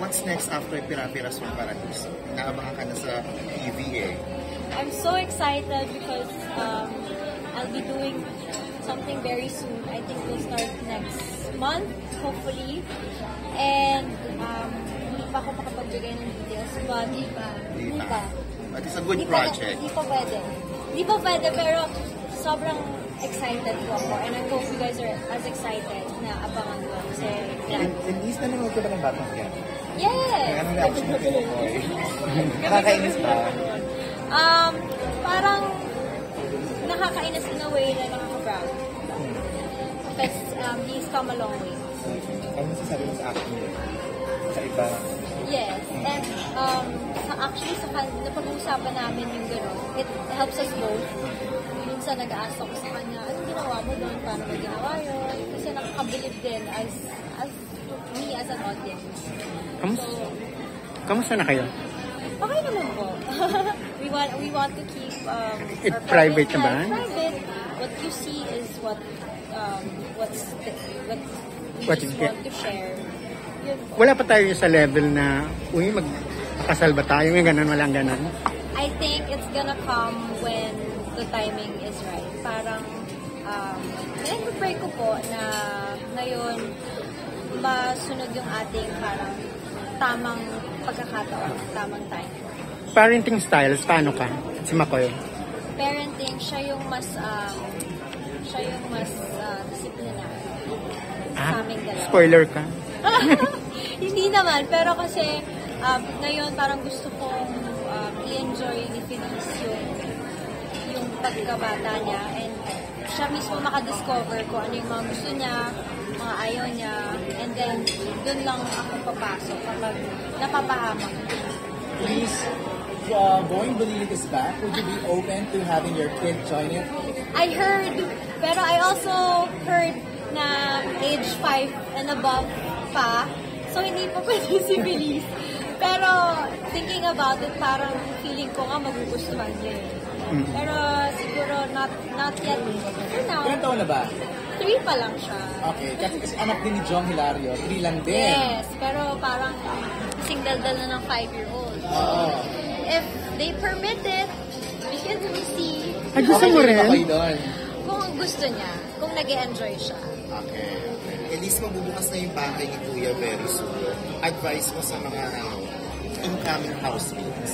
what's next after Pira-Pira Son Paradiso? Naabangan ka na sa TV eh. I'm so excited because I'll be doing something very soon. I think we'll start next month, hopefully. And hindi pa ako makapagbigay ng details, but di pa. But it's a good project. Hindi pa pwede, pero sobrang excited ko ako. And I hope you guys are as excited na abangan ko. Kasi, yeah. Release na naman ko ba ng Batang Quiapo? Yes! Anong reaction mo kay Boy? Nakakainis ba? Parang nakakainis in a way na nakaka-proud. Because he's come a long way. Ano masasabi mo sa acting niya? Sa iba? Yes. And actually, napag-uusapan namin yung gano'n. It helps us both. Minsan nag-ask ako sa kanya, anong ginawa mo doon? Paano mo ginawa yun? Kasi nakakabilib din as me as an audience. Kamusta na kayo? Okay naman po. we want to keep It our private na ba? Private. What you see is what we What just is want to share. Yun po. Wala pa tayo sa level na, magpakasal ba tayo? May ganun, walang ganun. I think it's gonna come when the timing is right. Parang, pray ko po na ngayon masunod yung ating parang tamang pagkakataon, tamang time. Parenting styles, paano ka? Si Makoy. Parenting, siya yung mas disciplinary sa aming dalawa. Spoiler ka? Hindi naman, pero kasi ngayon parang gusto kong i-enjoy ni Feliz yung pagkabata niya, and siya mismo makadiscover ko ano yung mga gusto niya, mga ayaw niya, and then dun lang ako papasok kapag napapahamak. Please, Going Believe is back. Would you be open to having your kid join it? I heard, pero I also heard na age 5 and above pa, so hindi pa pwede si Feliz. Pero thinking about it, parang feeling ko nga magugustuhan niya eh. Pero siguro not yet. For now, Ilan taon na ba? 3 pa lang siya. Okay, kasi anak din ni Jong Hilario, 3 lang din. Yes, pero parang sing-daldal na ng 5-year-old. Oo. If they permit it, we can see. Ay, gusto mo rin? Okay doon. Kung gusto niya, kung nag-e-enjoy siya. Okay. At least mabubukas na yung bahay ni Kuya very soon. Advice mo sa mga incoming housemates?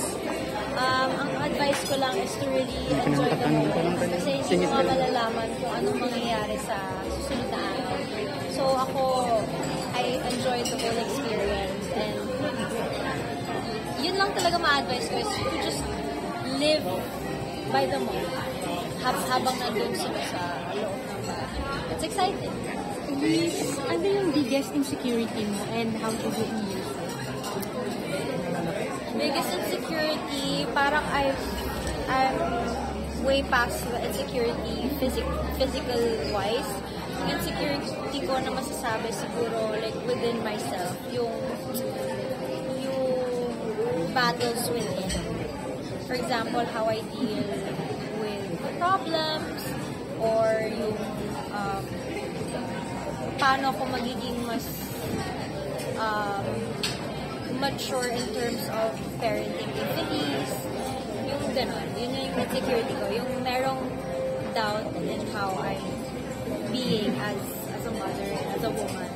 Ang advice ko lang is to really enjoy the moment. Kasi hindi mo nga malalaman kung anong mangyayari sa susunod na araw. So ako, I enjoyed the whole experience. And yun lang talaga ma-advise ko is to just live by the moment. Habang nandun sila sa loob ng bahay. It's exciting. Ano yung biggest insecurity mo and how to do it? Biggest insecurity, parang I'm way past the insecurity physical wise. Yung insecurity ko na masasabi siguro like within myself, yung battles within. For example, how I deal with problems, or yung paano ako magiging mas mature in terms of parenting with Feliz. Yung gano'n. Yun yung insecurity ko. Yung merong doubt in how I'm being as a mother and as a woman.